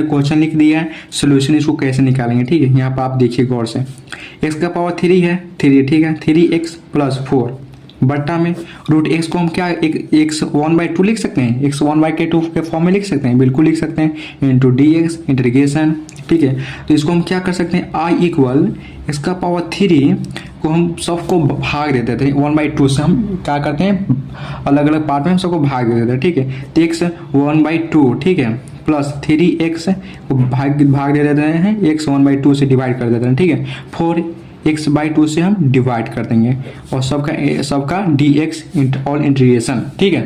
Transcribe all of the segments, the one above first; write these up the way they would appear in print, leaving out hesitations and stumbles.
Question लिख दिया है, सोल्यूशन इसको कैसे निकालेंगे। ठीक है, यहाँ पर आप देखिए गौर से, x का पावर 3 है, 3 ठीक है, 3x + 4 बट्टा में रूट x को हम क्या x 1/2 लिख सकते हैं, x 1/2 के फॉर्म में लिख सकते हैं, बिल्कुल लिख सकते हैं, इंटू dx इंटीग्रेशन। ठीक है, तो इसको हम क्या कर सकते हैं, i इक्वल x का पावर 3 को हम सबको भाग दे देते हैं 1/2 से, हम क्या करते हैं अलग अलग पार्ट में हम सबको भाग दे देते हैं। ठीक है, तो x 1/2 ठीक है प्लस 3x को भाग दे देते हैं, x 1/2 से डिवाइड कर देते हैं। ठीक है, 4x/2 से हम डिवाइड कर देंगे और सबका dx ऑल इंटीग्रेशन। ठीक है,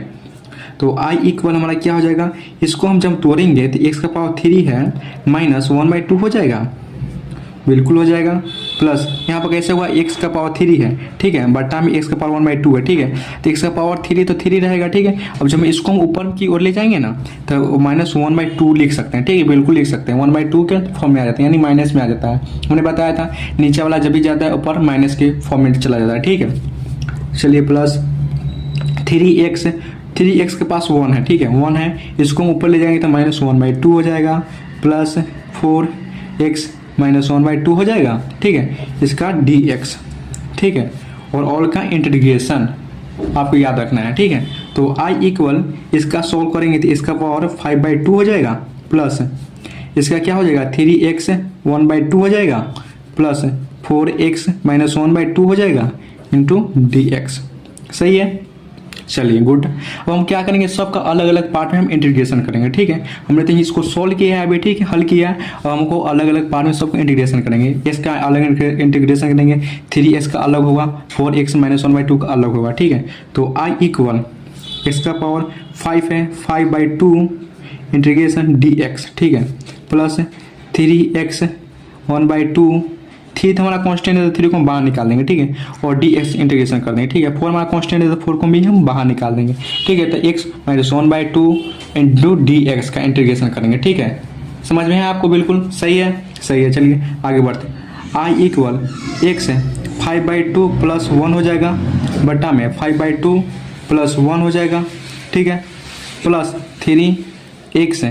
तो i इक्वल हमारा क्या हो जाएगा, इसको हम जब तोड़ेंगे तो x का पावर 3 है माइनस 1/2 हो जाएगा, बिल्कुल हो जाएगा, प्लस यहाँ पर कैसे हुआ x का पावर 3 है। ठीक है, बट्टा में x का पावर 1/2 है। ठीक है, तो x का पावर 3 तो 3 रहेगा। ठीक है, अब जब इसको हम ऊपर की ओर ले जाएंगे ना तो माइनस 1/2 लिख सकते हैं। ठीक है, बिल्कुल लिख सकते हैं, 1/2 के फॉर्म में आ जाता है, यानी माइनस में आ जाता है। हमने बताया था नीचे वाला जब भी जाता है ऊपर माइनस के फॉर्म में चला जाता है। ठीक है, चलिए प्लस 3x के पास 1 है। ठीक है, 1 है, इसको हम ऊपर ले जाएंगे तो माइनस 1/2 हो जाएगा, प्लस 4x माइनस 1/2 हो जाएगा। ठीक है, इसका dx। ठीक है, और ऑल का इंटीग्रेशन आपको याद रखना है। ठीक है, तो i इक्वल इसका सोल्व करेंगे तो इसका पावर 5/2 हो जाएगा, प्लस इसका क्या हो जाएगा 3x 1/2 हो जाएगा, प्लस 4x माइनस 1/2 हो जाएगा इंटू dx। सही है, चलिए गुड। अब हम क्या करेंगे, सबका अलग अलग पार्ट में हम इंटीग्रेशन करेंगे। ठीक है, हमने तो इसको सोल्व किया है अभी, ठीक है, हल किया है, और हमको अलग अलग पार्ट में सबको इंटीग्रेशन करेंगे। s का अलग इंटीग्रेशन करेंगे, 3s का अलग होगा, 4x माइनस 1/2 का अलग होगा। ठीक है, तो i इक्वल x का पावर 5 है, 5/2 इंटीग्रेशन dx। ठीक है, प्लस 3x 1/2, 3 हमारा कांस्टेंट है तो 3 को हम बाहर निकाल देंगे। ठीक है, और dx इंटीग्रेशन कर देंगे। ठीक है, 4 हमारा कांस्टेंट है तो 4 को भी हम बाहर निकाल देंगे। ठीक है, तो x माइनस 1/2 इंटू dx का इंटीग्रेशन करेंगे। ठीक है, समझ में है आपको, बिल्कुल सही है, सही है। चलिए आगे बढ़ते हैं, i इक्वल x 5/2 प्लस 1 हो जाएगा, बट्टा में 5/2 प्लस 1 हो जाएगा। ठीक है, प्लस 3x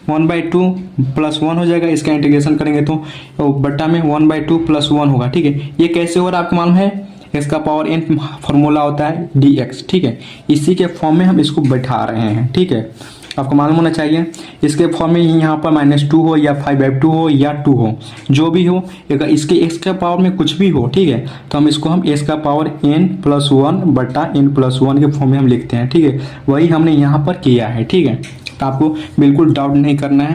1/2 प्लस 1 हो जाएगा, इसका इंटीग्रेशन करेंगे तो बट्टा में 1/2 प्लस 1 होगा। ठीक है, ये कैसे हो रहा है आपको मालूम है, इसका पावर n फॉर्मूला होता है dx। ठीक है, इसी के फॉर्म में हम इसको बैठा रहे हैं। ठीक है, आपको मालूम होना चाहिए, इसके फॉर्म में यहाँ पर -2 हो या 5/2 हो या 2 हो, जो भी हो, अगर इसके x के पावर में कुछ भी हो, ठीक है, तो हम इसको s का पावर n+1 बट्टा n+1 के फॉर्म में हम लिखते हैं। ठीक है, वही हमने यहाँ पर किया है। ठीक है, तो आपको बिल्कुल डाउट नहीं करना है।